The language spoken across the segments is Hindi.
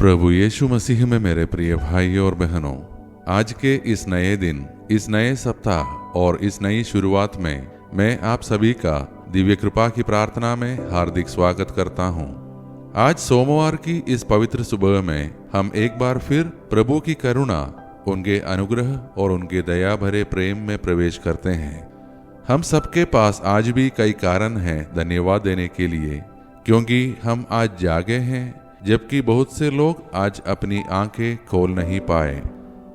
प्रभु यीशु मसीह में मेरे प्रिय भाइयों और बहनों, आज के इस नए दिन, इस नए सप्ताह और इस नई शुरुआत में मैं आप सभी का दिव्य कृपा की प्रार्थना में हार्दिक स्वागत करता हूं। आज सोमवार की इस पवित्र सुबह में हम एक बार फिर प्रभु की करुणा, उनके अनुग्रह और उनके दया भरे प्रेम में प्रवेश करते हैं। हम सबके पास आज भी कई कारण हैं धन्यवाद देने के लिए, क्योंकि हम आज जागे हैं, जबकि बहुत से लोग आज अपनी आंखें खोल नहीं पाए।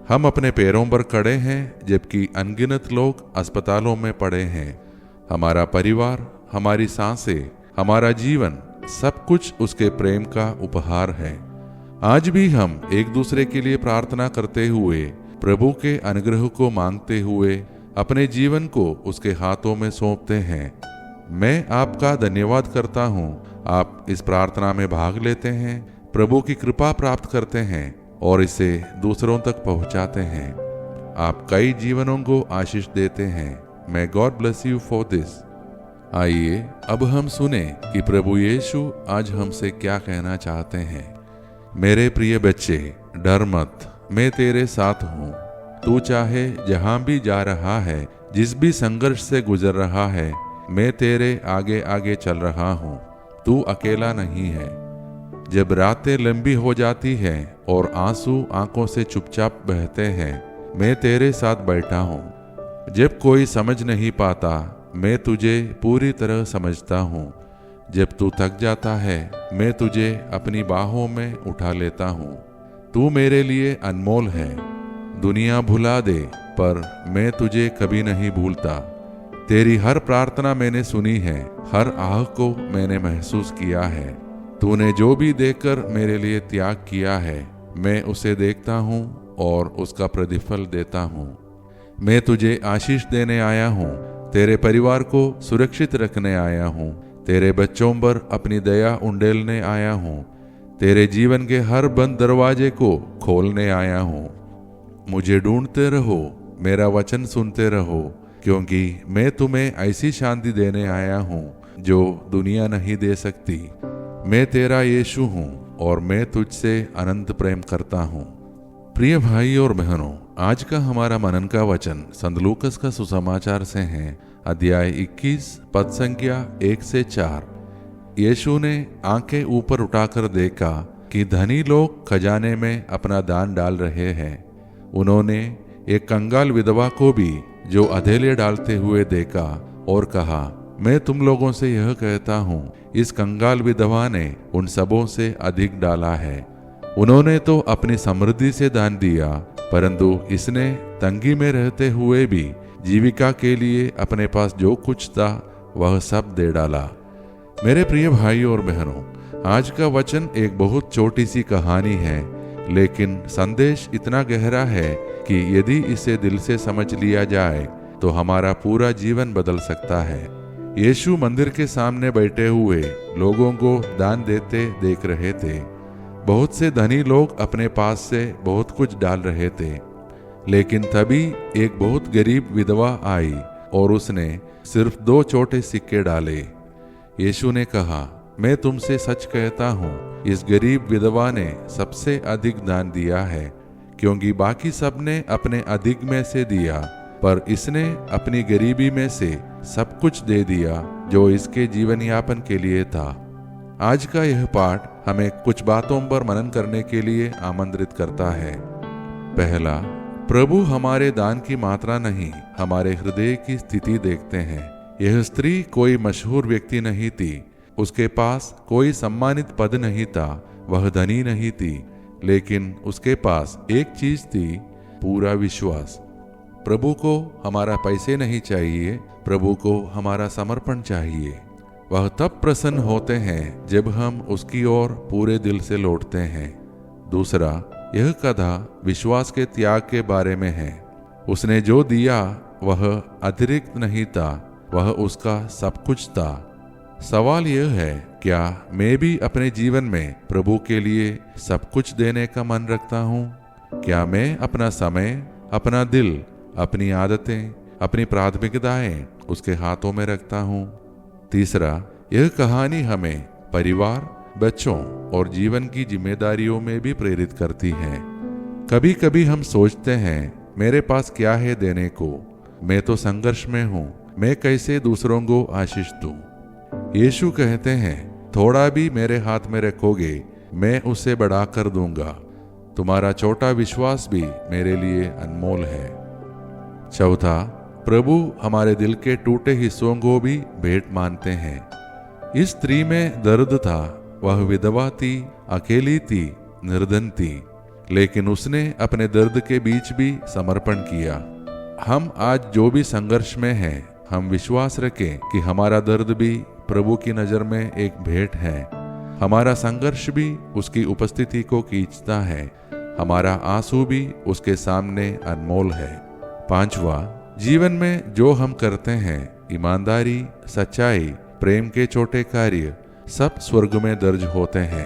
हम अपने पैरों पर खड़े हैं, जबकि अनगिनत लोग अस्पतालों में पड़े हैं। हमारा परिवार, हमारी सांसें, हमारा जीवन, सब कुछ उसके प्रेम का उपहार है। आज भी हम एक दूसरे के लिए प्रार्थना करते हुए, प्रभु के अनुग्रह को मांगते हुए अपने जीवन को उसके हाथों में सौंपते हैं। मैं आपका धन्यवाद करता हूँ। आप इस प्रार्थना में भाग लेते हैं, प्रभु की कृपा प्राप्त करते हैं और इसे दूसरों तक पहुंचाते हैं। आप कई जीवनों को आशीष देते हैं। May God bless you for this। आइए अब हम सुने कि प्रभु यीशु आज हमसे क्या कहना चाहते हैं। मेरे प्रिय बच्चे, डर मत, मैं तेरे साथ हूँ। तू चाहे जहाँ भी जा रहा है, जिस भी संघर्ष से गुजर रहा है, मैं तेरे आगे आगे चल रहा हूँ। तू अकेला नहीं है। जब रातें लंबी हो जाती हैं और आंसू आंखों से चुपचाप बहते हैं, मैं तेरे साथ बैठा हूँ। जब कोई समझ नहीं पाता, मैं तुझे पूरी तरह समझता हूँ। जब तू थक जाता है, मैं तुझे अपनी बाहों में उठा लेता हूँ। तू मेरे लिए अनमोल है। दुनिया भुला दे, पर मैं तुझे कभी नहीं भूलता। तेरी हर प्रार्थना मैंने सुनी है, हर आह को मैंने महसूस किया है। तूने जो भी देखकर मेरे लिए त्याग किया है, मैं उसे देखता हूँ और उसका प्रतिफल देता हूँ। मैं तुझे आशीष देने आया हूँ, तेरे परिवार को सुरक्षित रखने आया हूँ, तेरे बच्चों पर अपनी दया उंडेलने आया हूँ, तेरे जीवन के हर बंद दरवाजे को खोलने आया हूँ। मुझे ढूंढते रहो, मेरा वचन सुनते रहो, क्योंकि मैं तुम्हें ऐसी शांति देने आया हूँ जो दुनिया नहीं दे सकती। मैं तेरा यीशु हूँ और मैं तुझसे अनंत प्रेम करता हूँ। प्रिय भाई और बहनों, आज का हमारा मनन का वचन संत लूकस का सुसमाचार से है, अध्याय 21 पद संख्या 1 से 4। यीशु ने आंखें ऊपर उठाकर देखा कि धनी लोग खजाने में अपना दान डाल रहे हैं। उन्होंने एक कंगाल विधवा को भी जो अधेले डालते हुए देखा और कहा, मैं तुम लोगों से यह कहता हूँ, इस कंगाल विधवा ने उन सबों से अधिक डाला है। उन्होंने तो अपनी समृद्धि से दान दिया, परंतु इसने तंगी में रहते हुए भी जीविका के लिए अपने पास जो कुछ था वह सब दे डाला। मेरे प्रिय भाई और बहनों, आज का वचन एक बहुत छोटी सी कहानी है, लेकिन संदेश इतना गहरा है कि यदि इसे दिल से समझ लिया जाए तो हमारा पूरा जीवन बदल सकता है। यीशु मंदिर के सामने बैठे हुए लोगों को दान देते देख रहे थे। बहुत से धनी लोग अपने पास से बहुत कुछ डाल रहे थे, लेकिन तभी एक बहुत गरीब विधवा आई और उसने सिर्फ 2 छोटे सिक्के डाले। यीशु ने कहा, मैं तुमसे सच कहता हूँ, इस गरीब विधवा ने सबसे अधिक दान दिया है, क्योंकि बाकी सब ने अपने अधिक में से दिया, पर इसने अपनी गरीबी में से सब कुछ दे दिया जो इसके जीवन यापन के लिए था। आज का यह पाठ हमें कुछ बातों पर मनन करने के लिए आमंत्रित करता है। पहला, प्रभु हमारे दान की मात्रा नहीं, हमारे हृदय की स्थिति देखते हैं। यह स्त्री कोई मशहूर व्यक्ति नहीं थी, उसके पास कोई सम्मानित पद नहीं था, वह धनी नहीं थी, लेकिन उसके पास एक चीज थी, पूरा विश्वास। प्रभु को हमारा पैसे नहीं चाहिए, प्रभु को हमारा समर्पण चाहिए। वह तब प्रसन्न होते हैं जब हम उसकी ओर पूरे दिल से लौटते हैं। दूसरा, यह कथा विश्वास के त्याग के बारे में है। उसने जो दिया वह अतिरिक्त नहीं था, वह उसका सब कुछ था। सवाल यह है, क्या मैं भी अपने जीवन में प्रभु के लिए सब कुछ देने का मन रखता हूँ? क्या मैं अपना समय, अपना दिल, अपनी आदतें, अपनी प्राथमिकताएं उसके हाथों में रखता हूँ? तीसरा, यह कहानी हमें परिवार, बच्चों और जीवन की जिम्मेदारियों में भी प्रेरित करती है। कभी कभी हम सोचते हैं, मेरे पास क्या है देने को, मैं तो संघर्ष में हूँ, मैं कैसे दूसरों को आशीष दूं। यीशु कहते हैं, थोड़ा भी मेरे हाथ में रखोगे, मैं उसे बढ़ा कर दूंगा। तुम्हारा छोटा विश्वास भी मेरे लिए अनमोल है। चौथा, प्रभु हमारे दिल के टूटे हिस्सों को भी भेंट मानते हैं। इस स्त्री में दर्द था, वह विधवा थी, अकेली थी, निर्धन थी, लेकिन उसने अपने दर्द के बीच भी समर्पण किया। हम आज जो भी संघर्ष में हैं, हम विश्वास रखें कि हमारा दर्द भी प्रभु की नजर में एक भेंट है। हमारा संघर्ष भी उसकी उपस्थिति को खींचता है, हमारा आंसू भी उसके सामने अनमोल है। पांचवा, जीवन में जो हम करते हैं, ईमानदारी, सच्चाई, प्रेम के छोटे कार्य, सब स्वर्ग में दर्ज होते हैं।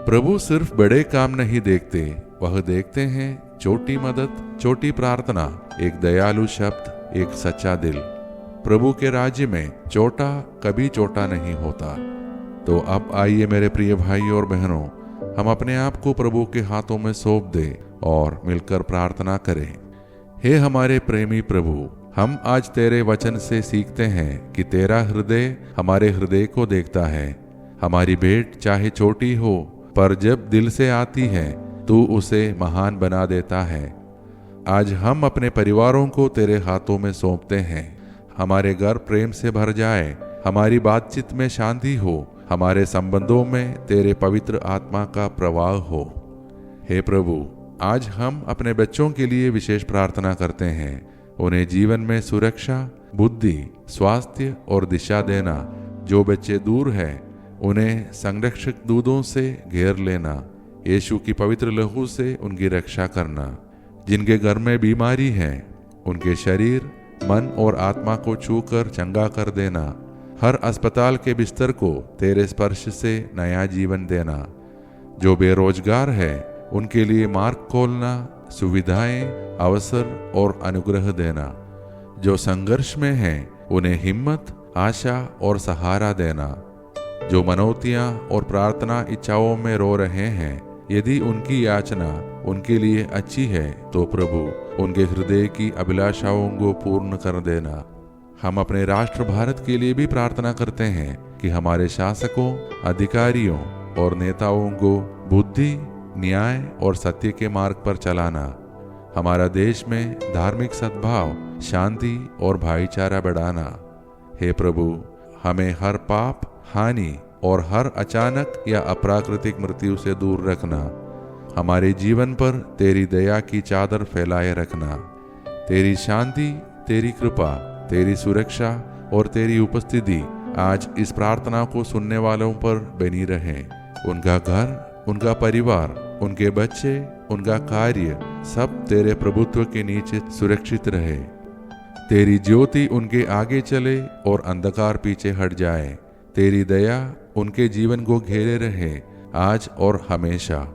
प्रभु सिर्फ बड़े काम नहीं देखते, वह देखते हैं छोटी मदद, छोटी प्रार्थना, एक दयालु शब्द, एक सच्चा दिल। प्रभु के राज्य में छोटा कभी छोटा नहीं होता। तो अब आइए मेरे प्रिय भाई और बहनों, हम अपने आप को प्रभु के हाथों में सौंप दें और मिलकर प्रार्थना करें। हे हमारे प्रेमी प्रभु, हम आज तेरे वचन से सीखते हैं कि तेरा हृदय हमारे हृदय को देखता है। हमारी भेंट चाहे छोटी हो, पर जब दिल से आती है तू उसे महान बना देता है। आज हम अपने परिवारों को तेरे हाथों में सौंपते हैं। हमारे घर प्रेम से भर जाए, हमारी बातचीत में शांति हो, हमारे संबंधों में तेरे पवित्र आत्मा का प्रवाह हो। हे प्रभु, आज हम अपने बच्चों के लिए विशेष प्रार्थना करते हैं। उन्हें जीवन में सुरक्षा, बुद्धि, स्वास्थ्य और दिशा देना। जो बच्चे दूर हैं, उन्हें संरक्षक दूतों से घेर लेना। यीशु की पवित्र लहू से उनकी रक्षा करना। जिनके घर में बीमारी है, उनके शरीर, मन और आत्मा को छूकर चंगा कर देना। हर अस्पताल के बिस्तर को तेरे स्पर्श से नया जीवन देना। जो बेरोजगार है, उनके लिए मार्ग खोलना, सुविधाएं, अवसर और अनुग्रह देना। जो संघर्ष में हैं, उन्हें हिम्मत, आशा और सहारा देना। जो मनौतियां और प्रार्थना इच्छाओं में रो रहे हैं, यदि उनकी याचना उनके लिए अच्छी है, तो प्रभु उनके हृदय की अभिलाषाओं को पूर्ण कर देना। हम अपने राष्ट्र भारत के लिए भी प्रार्थना करते हैं कि हमारे शासकों, अधिकारियों और नेताओं को बुद्धि, न्याय और सत्य के मार्ग पर चलाना। हमारा देश में धार्मिक सद्भाव, शांति और भाईचारा बढ़ाना। हे प्रभु, हमें हर पाप, हानि और हर अचानक या अप्राकृतिक मृत्यु से दूर रखना। हमारे जीवन पर तेरी दया की चादर फैलाए रखना। तेरी शांति, तेरी कृपा, तेरी सुरक्षा और तेरी उपस्थिति आज इस प्रार्थना को सुनने वालों पर बनी रहे। उनका घर, उनका परिवार, उनके बच्चे, उनका कार्य सब तेरे प्रभुत्व के नीचे सुरक्षित रहे। तेरी ज्योति उनके आगे चले और अंधकार पीछे हट जाए। तेरी दया उनके जीवन को घेरे रहे, आज और हमेशा।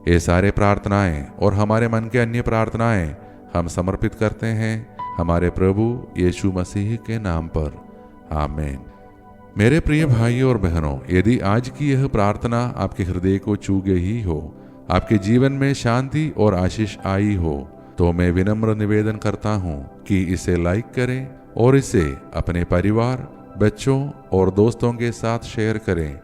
ये सारे प्रार्थनाएं और हमारे मन के अन्य प्रार्थनाएं हम समर्पित करते हैं हमारे प्रभु यीशु मसीह के नाम पर। आमीन। मेरे प्रिय भाइयों और बहनों, यदि आज की यह प्रार्थना आपके हृदय को छू गई हो, आपके जीवन में शांति और आशीष आई हो, तो मैं विनम्र निवेदन करता हूँ कि इसे लाइक करें और इसे अपने परिवार, बच्चों और दोस्तों के साथ शेयर करें।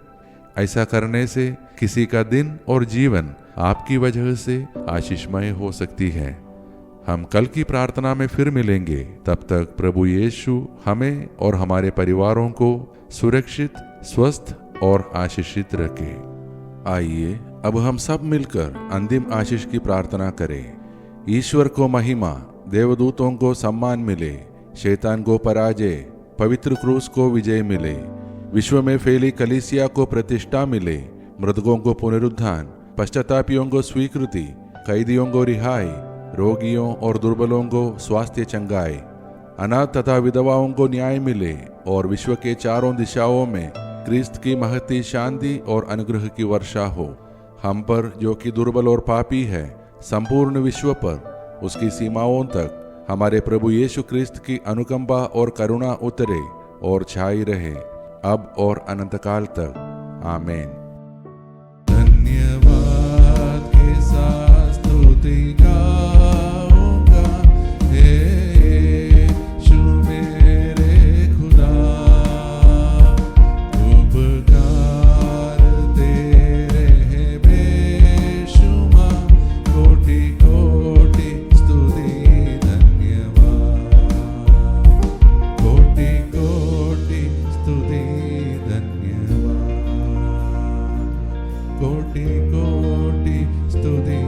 ऐसा करने से किसी का दिन और जीवन आपकी वजह से आशीषमय हो सकती है। हम कल की प्रार्थना में फिर मिलेंगे। तब तक प्रभु यीशु हमें और हमारे परिवारों को सुरक्षित, स्वस्थ और आशीषित रखे। आइए अब हम सब मिलकर अंतिम आशीष की प्रार्थना करें। ईश्वर को महिमा, देवदूतों को सम्मान मिले, शैतान को पराजय, पवित्र क्रूस को विजय मिले, विश्व में फैली कलीसिया को प्रतिष्ठा मिले, मृतकों को पुनरुत्थान, पश्चातापियों को स्वीकृति, कैदियों को रिहाई, रोगियों और दुर्बलों को स्वास्थ्य चंगाई, अनाथ तथा विधवाओं को न्याय मिले और विश्व के चारों दिशाओं में क्रिस्त की महती शांति और अनुग्रह की वर्षा हो। हम पर जो कि दुर्बल और पापी है, संपूर्ण विश्व पर उसकी सीमाओं तक हमारे प्रभु यीशु क्रिस्त की अनुकंपा और करुणा उतरे और छाई रहे, अब और अनंत काल तक। आमीन। स्तुति गाऊंगा हे यीशु मेरे खुदा। उपकार तेरे हैं बेशुमार, कोटि कोटि स्तुति धन्यवाद, कोटि कोटि स्तुति धन्यवाद, कोटि कोटि स्तुति